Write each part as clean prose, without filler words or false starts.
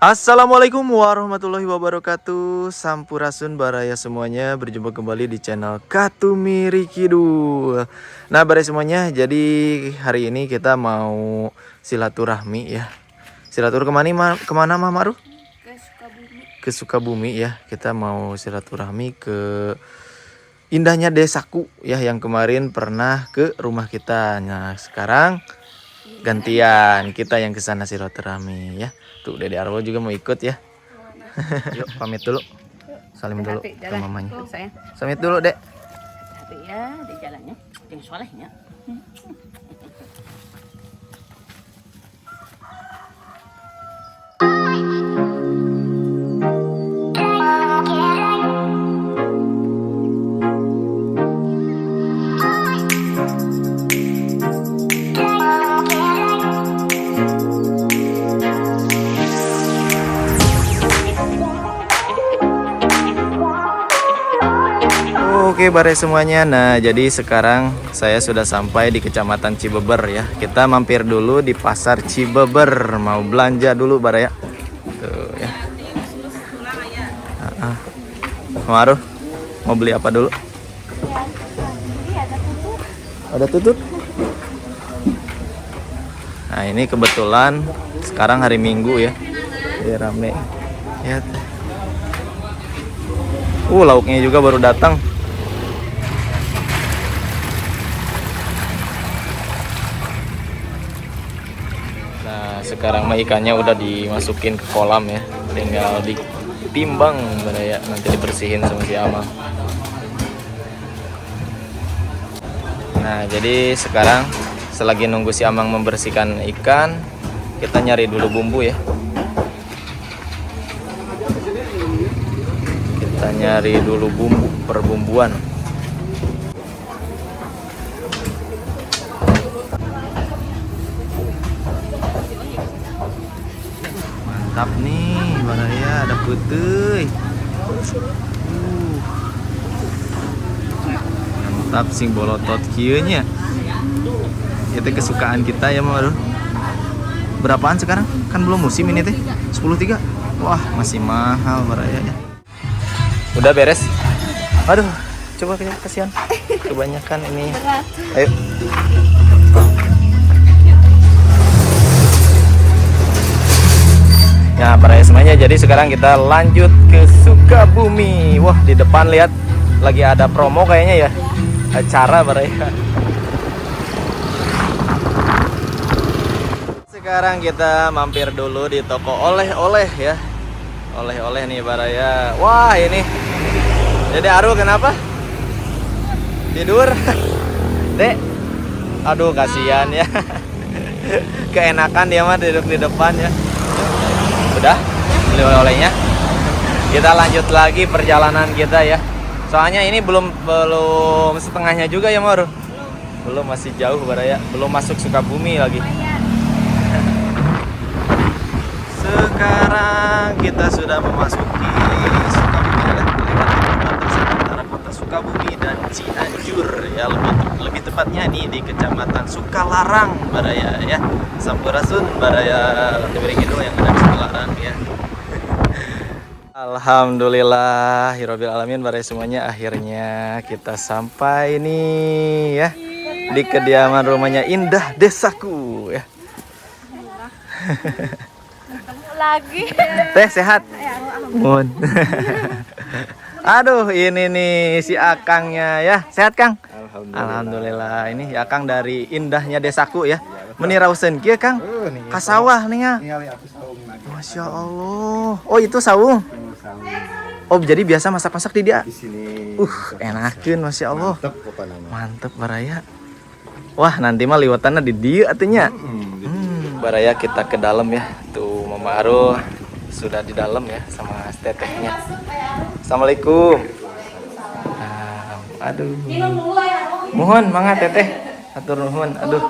Assalamualaikum warahmatullahi wabarakatuh. Sampurasun baraya semuanya. Berjumpa kembali di channel Katumiri Kidul. Nah baraya semuanya, jadi hari ini kita mau silaturahmi ya. Kemana Mah Maru? Ke Sukabumi. Ke Sukabumi ya. Kita mau silaturahmi ke indahnya Desaku ya, yang kemarin pernah ke rumah kita. Nah sekarang gantian kita yang ke sana silaturahmi ya. Tuh Dede Arwo juga mau ikut ya. Yuk pamit dulu. Salim dulu ke mamanya. Samit dulu, Dek. Tapi ya di jalannya yang solehnya. Oke bare semuanya. Nah jadi sekarang saya sudah sampai di Kecamatan Cibeber ya. Kita mampir dulu di Pasar Cibeber. Mau belanja dulu bare ya. Tuh ya. Maru, mau beli apa dulu? Ada tutut. Nah ini kebetulan sekarang hari Minggu ya. Jadi rame. Ya. Lauknya juga baru datang. Nah sekarang mah ikannya udah dimasukin ke kolam ya, tinggal ditimbang ya, nanti dibersihin sama si Amang. Nah jadi sekarang selagi nunggu si Amang membersihkan ikan, kita nyari dulu bumbu ya. Kita nyari dulu bumbu perbumbuan. Mantap nih baraya, ada putih. Mantap sing bolotot kieu nya. Itu kesukaan kita ya Maru. Berapaan sekarang? Kan belum musim ini teh. 10.3. Wah, masih mahal baraya ya. Udah beres? Aduh, coba kasihan. Kebanyakan ini. Ayo. Nah, para semuanya, jadi sekarang kita lanjut ke Sukabumi. Wah, di depan lihat lagi ada promo kayaknya ya. Acara para ya. Sekarang kita mampir dulu di toko oleh-oleh ya. Oleh-oleh nih para ya. Wah, ini. Jadi Aru kenapa? Tidur? Dek. Aduh, kasihan ya. Keenakan dia mah duduk di depan ya. Udah beli oleh-olehnya, kita lanjut lagi perjalanan kita ya. Soalnya ini belum setengahnya juga ya Mor. Belum, masih jauh baraya, belum masuk Sukabumi lagi. Sekarang kita sudah memasuki Sukabumi ya, melewati perbatasan antara kota Sukabumi dan Cianjur ya, lebih tepatnya nih di Kecamatan Sukalarang baraya ya. Sampurasun baraya Katumiri Kidul yang ada di Sukalarang ya. Alhamdulillah hirobbil alamin baraya semuanya, akhirnya kita sampai nih ya di kediaman rumahnya Indah Desaku ya. Lagi. Teh sehat? Mun. Aduh, ini nih si Akangnya ya. Sehat, Kang? Alhamdulillah. Ini Akang dari Indahnya Desaku ya. Menirausen kieu, Kang. Ka sawah nih ya. Masya Allah. Oh, itu saung. Oh, jadi biasa masak-masak di dia. Di sini. Enakeun Masya Allah. Mantep pokoknya. Mantep baraya. Wah, nanti mah liwatanna di dieu atunya. Baraya kita ke dalam ya. Tuh Mama Aru sudah di dalam ya sama tetehnya. Assalamualaikum. Aduh. Mohon mangga teteh. Atur nuhun. Aduh.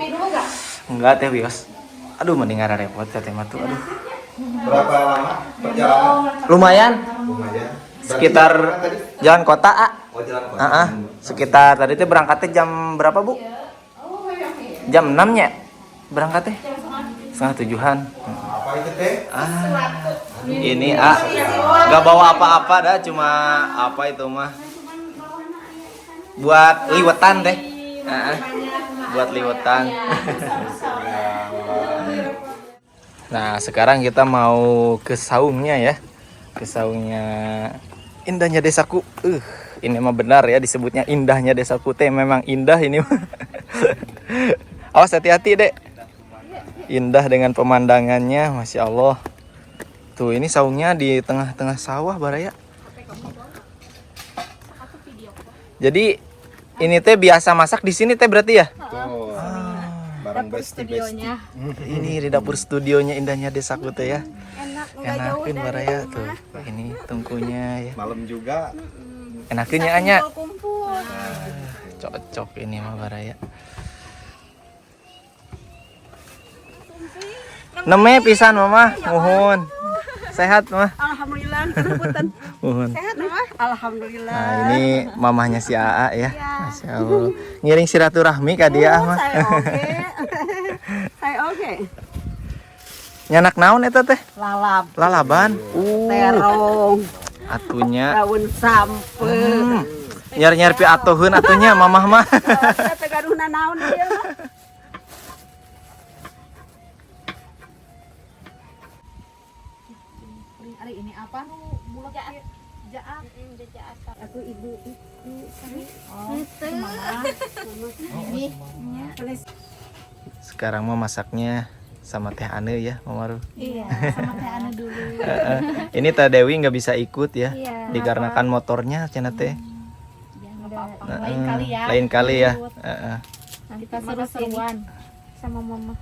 Enggak teh wios. Aduh mending repot teteh mah tuh. Aduh. Berapa lama perjalanan? Lumayan. Lumayan. Sekitar jalan kota, Oh, jalan kota. Sekitar tadi teh berangkatnya jam berapa, Bu? Jam 6 nya. Berangkatnya? 6:30. Apa itu teh? Ini nggak bawa apa-apa dah, cuma apa itu mah buat liwetan teh. Buat liwetan. Nah, sekarang kita mau ke saungnya ya. Ke saungnya indahnya desaku. Ini mah benar ya disebutnya indahnya desaku teh, memang indah ini mah. Awas hati-hati, Dek. Indah dengan pemandangannya, Masya Allah. Tuh, ini saungnya di tengah-tengah sawah, Baraya. Jadi ini teh biasa masak di sini teh berarti ya? Barang besti-besti. Ini di dapur studionya indahnya desaku teh ya. Enak, Enakin Baraya tuh. Ini tungkunya ya. Malam juga. Enakinnya Anya. kumpul. Cocok ini mah Baraya. Neme pisan Mama, mohon. Sehat mah. Alhamdulillah, kerebutan. Mohon. Sehat, Mama? Alhamdulillah. Nah, ini mamahnya si Aa ya. Masya Allah. Ngiring silaturahmi ka dia mah. Saya oke. Saya oke. Nyanak naon eta teh? Lalap, Lalaban. terong, Atunya. daun sampe. Nyar-nyar pi atuheun atunya mamah mah. Kita gaduhna naon dia mah. Ari ini apa nu bulat jaat aku ibu kami Sekarang mau masaknya sama Teh Ane ya, Mama Ru. iya sama teh anu dulu Ini Teh Dewi nggak bisa ikut ya, iya dikarenakan motornya cenah teh. lain kali ya Lain kali ya. kita seru-seruan sama mama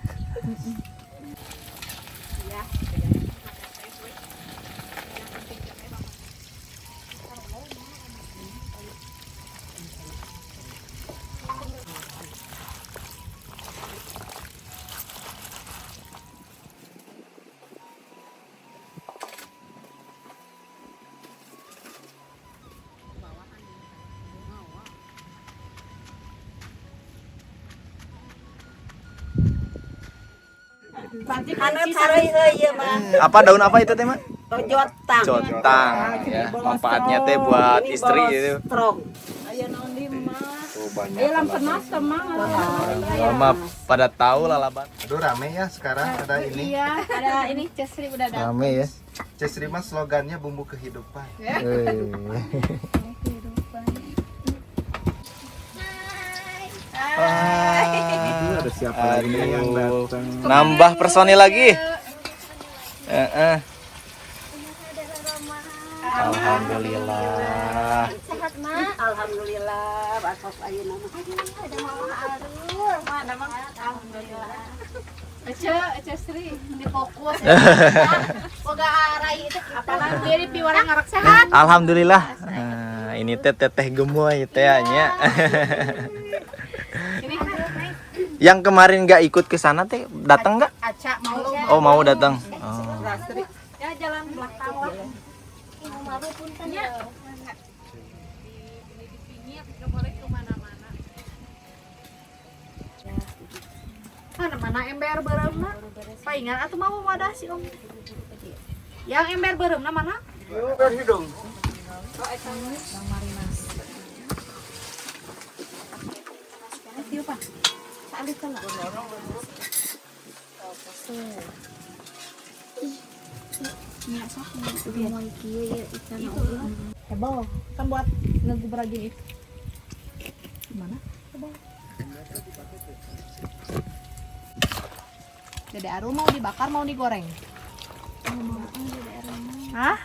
Anu cari ieu mah. Apa daun apa itu teh, Mak? Jotang. Jotang ya. Manfaatnya teh buat istri itu. Strong. Mama pada tahu lalaban. Aduh rame ya sekarang ada ini. iya ada ini Cesri udah datang Rame ya. Cesri mas slogannya bumbu kehidupan. Ada siapa lagi yang datang? Nambah personil lagi. Alhamdulillah. sehat mak Alhamdulillah, basos ayeuna mah. ada mama aduh mana mah alhamdulillah Cesri difokus boga rai itu apalan dia di piwara ngarak sehat Alhamdulillah. Nah, ini teh teteh gemoy teh nya. ini Yang kemarin nggak ikut ke sana teh datang nggak? Aca mau Oh mau datang. Oh. ya jalan belakang lah malu punten ya mana ember bereumna paingan atuh mau wadah si om yang ember bereumna mana heboh kan buat ngegebragin itu gimana heboh Dede Aru mau dibakar mau digoreng hah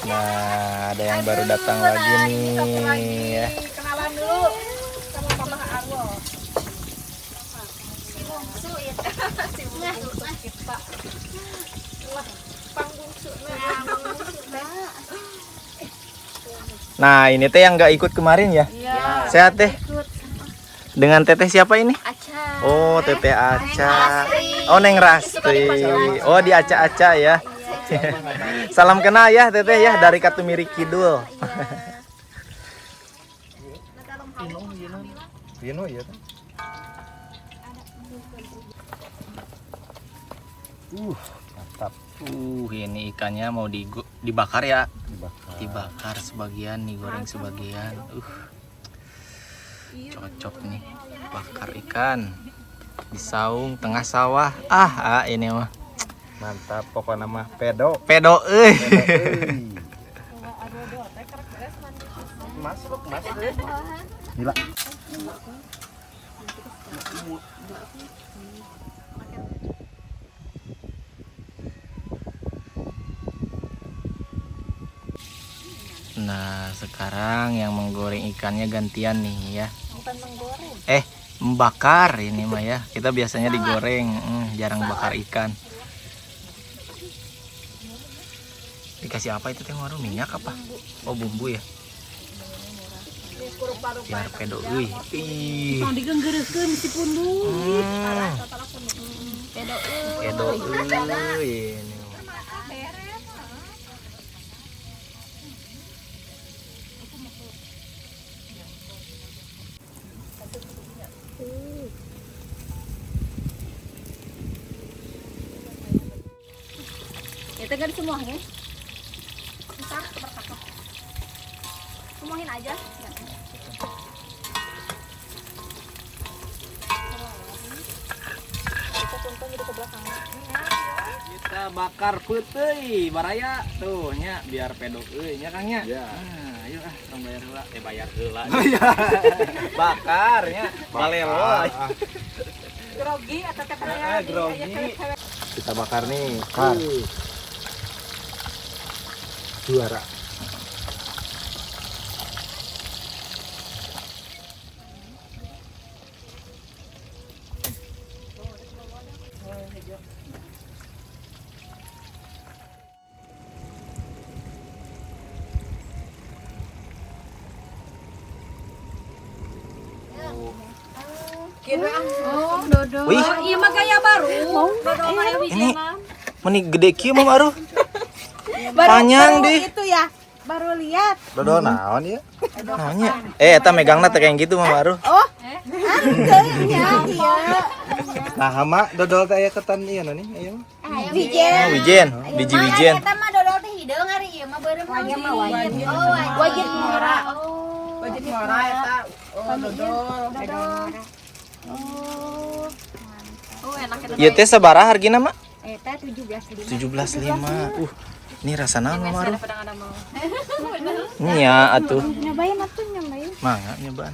Nah, ada yang baru datang lagi nih ya. kenalan dulu sama Mama Arwo Nah, ini teh yang nggak ikut kemarin ya. iya Sehat teh. Dengan teteh siapa ini? Aca Oh, teteh Aca. Oh, Neng Rastri. Oh, di Aca-Aca ya. Salam kenal ya teteh ya dari Katumiri Kidul. Vino ya. Mantap. Ini ikannya mau dibakar ya. Dibakar. Dibakar sebagian, digoreng sebagian. Cocok nih. Bakar ikan di saung tengah sawah. Ini mah Mantap, pokoknya mah pedo. pedo Masuk. Gila. Nah, sekarang yang menggoreng ikannya gantian nih ya. Bukan menggoreng. Membakar ini mah ya. Kita biasanya digoreng, jarang bakar ikan. Dikasih apa itu teh Maru? Minyak apa? Oh, bumbu ya. Biar pedo euy. Ih. Mau digenggerekeun si pundu. Pedo euy. Ini. Itu kan semuanya. Besar seberapa? Semuahin aja. Kita bakar putih baraya tuh nya biar pedo euy nya Kang nya. Ya. Ayo tong bayar heula. Bayar heula. Bakar nya. Balelo. Grogi atau teh Grogi. Kita bakar nih. Bakar. Juara. Oh, dodo. Wih, Iya mah gaya baru. Dodo mah ini meni gede kieu mah Maru. Panjang deh. Itu ya. Baru lihat. Dodo naon ya? Namanya. Eta megangna teh kayak gitu mah Maru. Oh. Iya. Nah, hama dodol teh aya ketan ieu nih, ayo. Oh, wijen, biji wijen. Eta mah dodo teh hideung ari ieu mah beureum. Wajib mah wajib. Oh, wajib murah. Wajib murah eta. Oh, dodol. Oh, enak eta. Ieu teh sabaraha hargina mah? Eta 17.5. 17.5. Ini rasa naon mah Maru? Pada mau. Nya atuh. Nyobain atuh nyobain. Mangga nyobaan.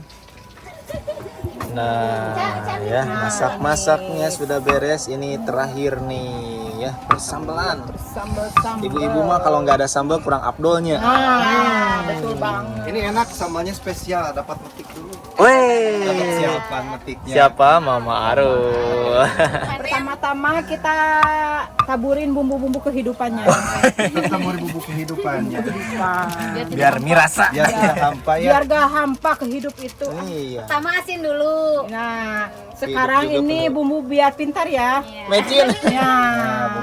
Nah, ya masak-masaknya sudah beres. Ini terakhir nih ya, persambelan. Ibu-ibu mah kalau nggak ada sambal kurang afdolnya. Betul Bang. Ini enak, sambalnya spesial, dapat metik dulu. Dapat Weh, siapan metiknya. siapa Mama Aru? Pertama-tama kita taburin bumbu-bumbu kehidupannya. Tambah bumbu kehidupannya. Biar mie rasa. Biar tidak hampa ya. Biar gak hampa ke hidup itu. Iya. Pertama asin dulu. Nah, sekarang juga ini penuh. bumbu biar pintar ya. Mecin. Ya.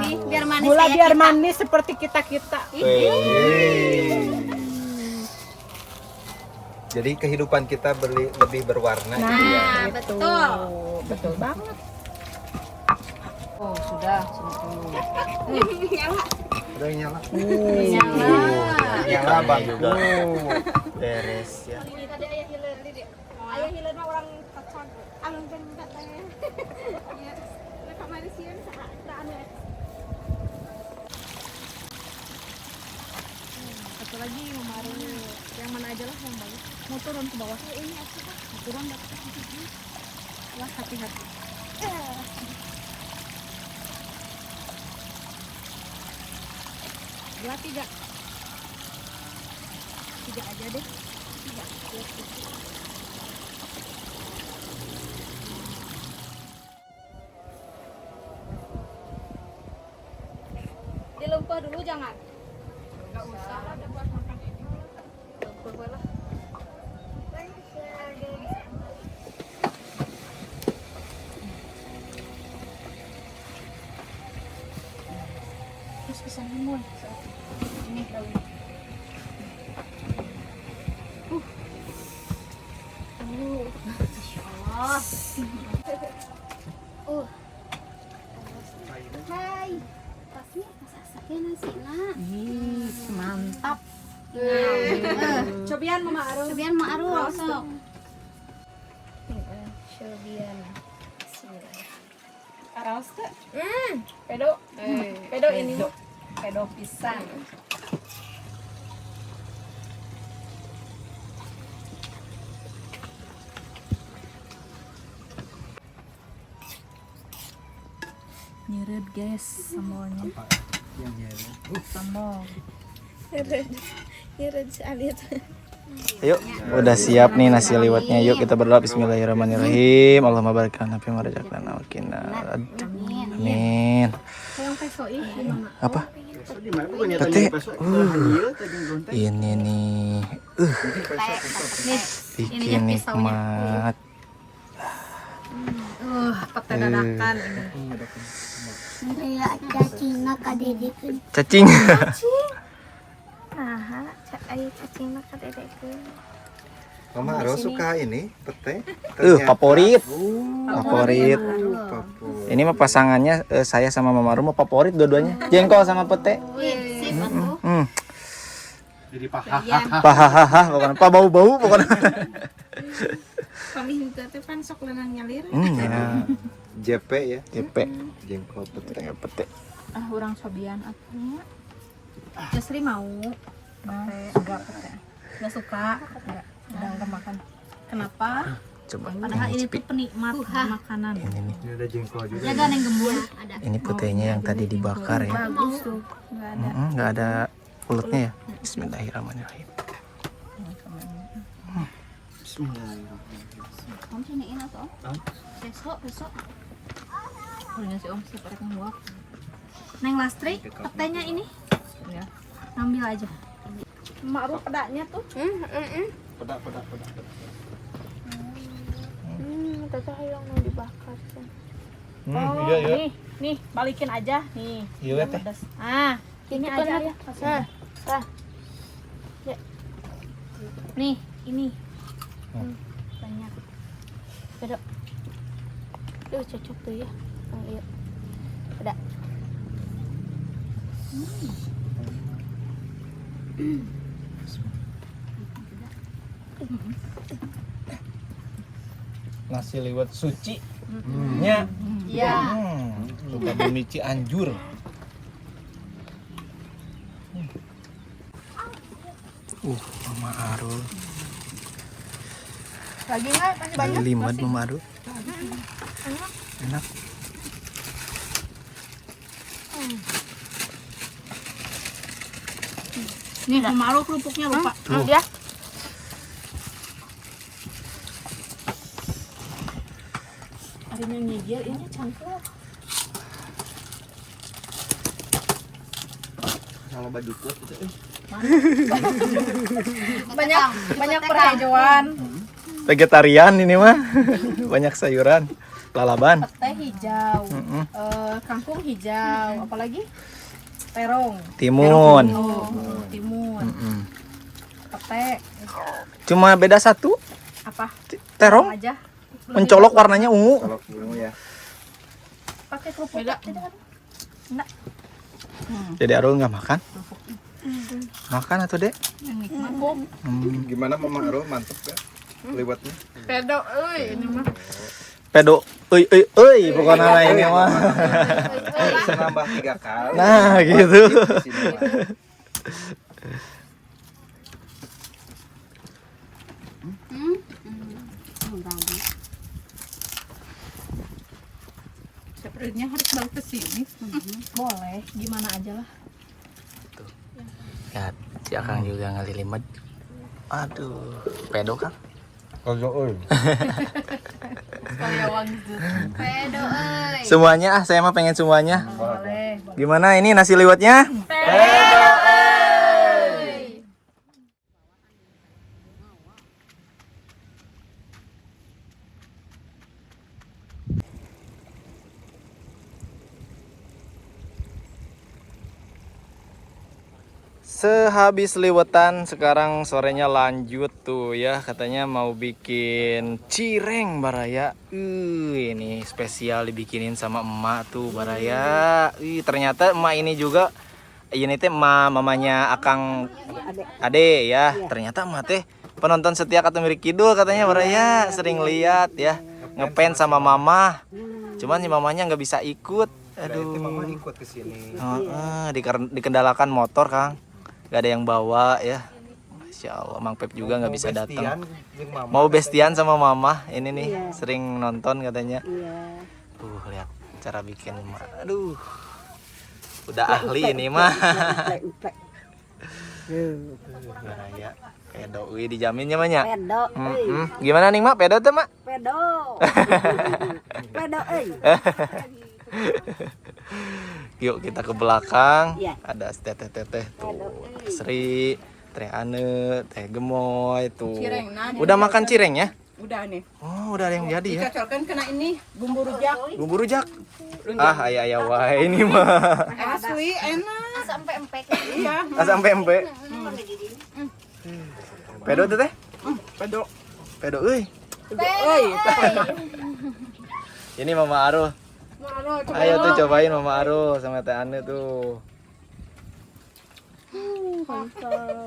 Nih, biar manis Gula kayak biar kita. manis seperti kita-kita. Jadi kehidupan kita lebih berwarna. Nah, betul. Betul banget. Oh, sudah. Udah nyala. Nyala bang juga. Beres ya. Tadi ayah hilir di. Ayah hilir mah orang kacang. Alun kan minta teh. Ya, rek Malaysia sa anu. Satu lagi kemarin yang mana aja lah yang bagus. Mau turun ke bawah. Ini apa Pak? Turun enggak? Wah, hati-hati. Dua, tiga. Tiga aja deh. Tiga. Dilempah dulu jangan. Enggak usah ada buat makan ini. Lempah boleh. Terus pesan limun. Ini daun. Allah. Hai. Sina. Ih, mantap. Cobian Mama Aru. Cobian Mama Aru. Sok. Cobian. Karaos teh. Pedo. Pedo ini mah. Pedo pisang. Nyeret guys semuanya. Sambal. Nyeret alit. Yuk, udah siap nih nasi liwetnya. Yuk kita berdoa bismillahirrahmanirrahim. Allahumma barik lana fi ma razaqtana wa qina. Amin. Apa? Pete. Ini nih. Bikin nikmat. Pete dadakan ini. Kayak cacingna kadedekeun. Cacing. Aha, cacingna kadedekeun. Mama Aro suka ini pete. Favorit. Oh, Favorit. favorit. Ini mah pasangannya saya sama Mama Rum mah favorit dua-duanya. Jengkol sama pete. Sip atuh. Jadi paha. Pahahaha pokoknya pa bau-bau pokoknya. Kami henteu teh pan sok leunang nyalir. Ya. JP ya. JP. Jengkol pete. Pete. Ah, urang cobian atuh. Jasri mau. Enggak pete. Enggak suka. Enggak makan. Kenapa? Coba. Padahal ini tuh penikmat makanan. Ini nih. Ini ada jengkol juga. Jaga neng gembul. Ini petenya yang tadi dibakar ya. Bagus tuh. Enggak ada. Nggak ada kulitnya ya. Bismillahirrahmanirrahim. Bismillahirrahmanirrahim. Om siniin atuh. Besok. Punya si Om siapa yang buat. Neng Lastri, petenya ini. Ya. Ambil aja. Mak Ru pedaknya tuh. Pedak. Teteh yang mau dibakar kan. Oh, nih, balikin aja nih. Iya, Yang Teh. pedas. Ah, ini Itu aja kan, ya. kasih. Ya. Nih, ini. Banyak. Pedo. Duh, cocok tuh ya. Oh, iya. Pedak. Nasi liwet suci. Nya. Iya. Sukabumi Cianjur. Mama Aru. Lagi nggak? Masih banyak? Lagi limat Mama Aru. Enak. Nih, Mama Aru kerupuknya lupa. Tuh. Ya. Harinya nyigil, ini cangkul. Kalau baju kuat itu Banyak perhajuan. Vegetarian ini mah. Banyak sayuran. Lalaban. Teh hijau, kangkung hijau, apalagi terong. Timun. Timun. Pete Cuma beda satu. apa? Terong Aja. mencolok warnanya ungu. kalau dulu ya. Pakai kerupuk. Beda. Jadi Arul nggak makan? Makan atau dek? Yang nikmat. Gimana Mama Aro mantep gak? Liwetnya. Pedo, ini mah. Pedo, pokoknya lah ini mah. Bisa nambah 3 kali. Nah, gitu. Di sini mah. Sepertinya harus balik ke sini. Boleh, gimana aja lah. Ya, si Akang juga ngelilimet. Aduh, pedo kan? Pedo euy. Semuanya saya mah pengen semuanya. Boleh. Gimana ini nasi liwetnya? Sehabis liwetan sekarang sorenya lanjut tuh ya, katanya mau bikin cireng Baraya. Ini spesial dibikinin sama emak tuh Baraya. Ternyata emak ini juga ini teh mamanya Akang Ade ya. Ternyata emak teh penonton setia Katumiri Kidul katanya Baraya, sering lihat ya ngefans sama mama. Cuman si mamanya nggak bisa ikut. Aduh. Mama ikut ke sini. Dikendalakan motor Kang, nggak ada yang bawa ya. Masya Allah, Mang Pep juga nggak bisa datang. Mau bestian sama mama, ini nih sering nonton katanya. Lihat cara bikin mah. Aduh, udah ahli ini mah. Ya, kayak doi dijaminnya banyak. Pedo. Gimana nih mak, pedo tuh mak? Pedo. Pedo Yuk kita ke belakang. Iya. Ada teteh-teteh tuh, Sri, Teh Ane, Teh Gemoy tuh. Cireng, nah, Udah makan cireng ya? Udah nih. Oh, udah ada yang jadi ya. Dicocokkan kena ini bumbu rujak. Bumbu rujak. Ayah wae ini mah. Asli enak. Sampai empek. Iya. Asam pempek. Pedo tuh teh? Pedo. Pedo euy. Euy. Ini Mama Arul. Ayo tuh cobain Mama Arul sama Teh Ane tuh.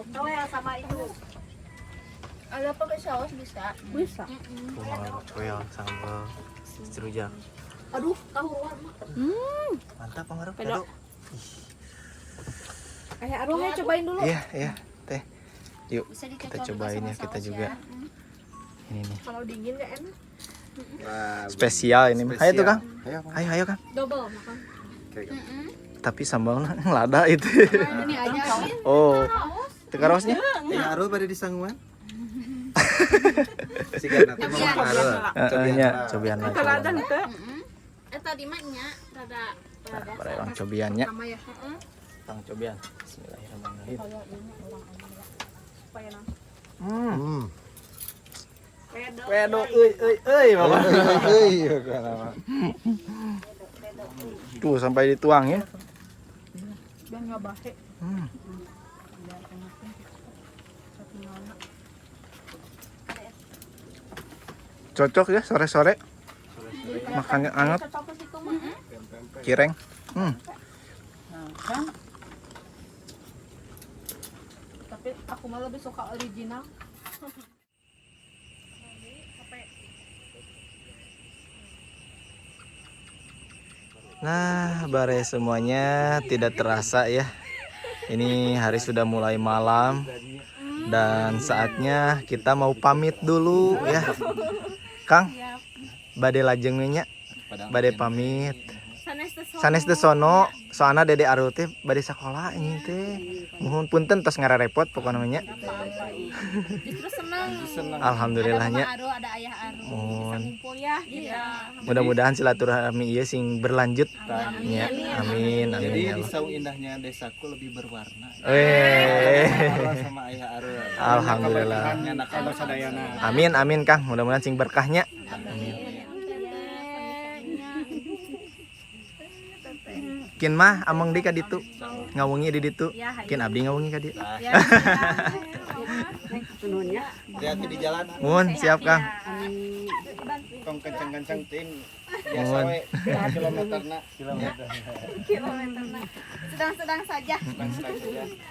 Tahu ya sama itu. Ada pakai saus bisa? Bisa. Coel sambal rujak. Aduh, kahuruan mak. Mantap Bang Arul. Pedo. Ayah Aruh ya cobain dulu. Iya, Teh. Yuk, Bisa kita dicocokin cobain sama ya kita saus juga. ya. Ini nih. Kalau dingin gak enak. Spesial ini. Ayo tuh Kang. Ayo Kang. Double makan. Tapi sambalnya lada itu. Ini aja. Oh. Tekarosnya? Ya Arul pada di sangguan. Sigan nanti Mama Arul. Cobian lah. Kaladan teh. Tadi maknya rada Barang cobiannya. sama ya. Tang cobian. Bismillahirrahmanirrahim. Pedo euy Bapak. Tuh sampai dituangin. Biar enggak bahe. Cocok ya sore-sore. Makannya hangat. Cireng. Tapi aku malah lebih suka original. Nah, bare semuanya tidak terasa ya. Ini hari sudah mulai malam dan saatnya kita mau pamit dulu ya. Kang, bade lajengnya, bade pamit. Sanes teh sono, soalnya Dede Arul teh bade sekolah ini teh. Mohon punten tos ngararepot pokoknya namanya. Justru senang. Alhamdulillahnya. Ada Mama Aru, ada Ayah Aru. Mohon. Ngumpul ya. Iya. Mudah-mudahan silaturahmi ieu sing berlanjut. Ya, amin, Jadi amin. Ya di Allah. saung indahnya desaku lebih berwarna. Weh. Sama Ayah Arul. Alhamdulillah. Anak kalau sadayana. Amin Kang, mudah-mudahan sing berkahnya. Amin. Kin mah amang di ka ditu. Ngawungi di ditu. Kin abdi ngawungi ka ditu. Hati-hati di jalan. Mun, siap Kang. Tong kencang-kencang ting. Mohon. Kilometerna. Sedang-sedang saja.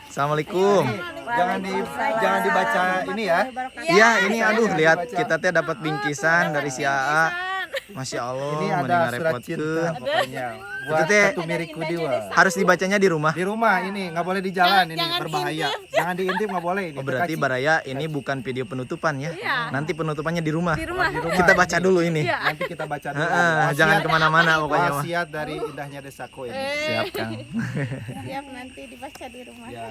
Assalamualaikum. Jangan dibaca ini ya. Iya, ini aduh lihat kita teh dapat bingkisan dari si AA. Masya Allah, Ini ada mending surat ngarepotkeun. cinta pokoknya. Itu Buat teh Katumiri Kudiwa. harus dibacanya di rumah. Di rumah ini nggak boleh di jalan ini berbahaya. Jangan diintip nggak boleh ini. Oh, berarti Bekasi. Baraya ini bukan video penutupan ya. Nanti penutupannya di rumah. Kita baca dulu ini. Nanti kita baca dulu. Jangan kemana-mana pokoknya mah. Wasiat dari indahnya desaku ini. Siap Kang. Siap nanti dibaca di rumah. Ya.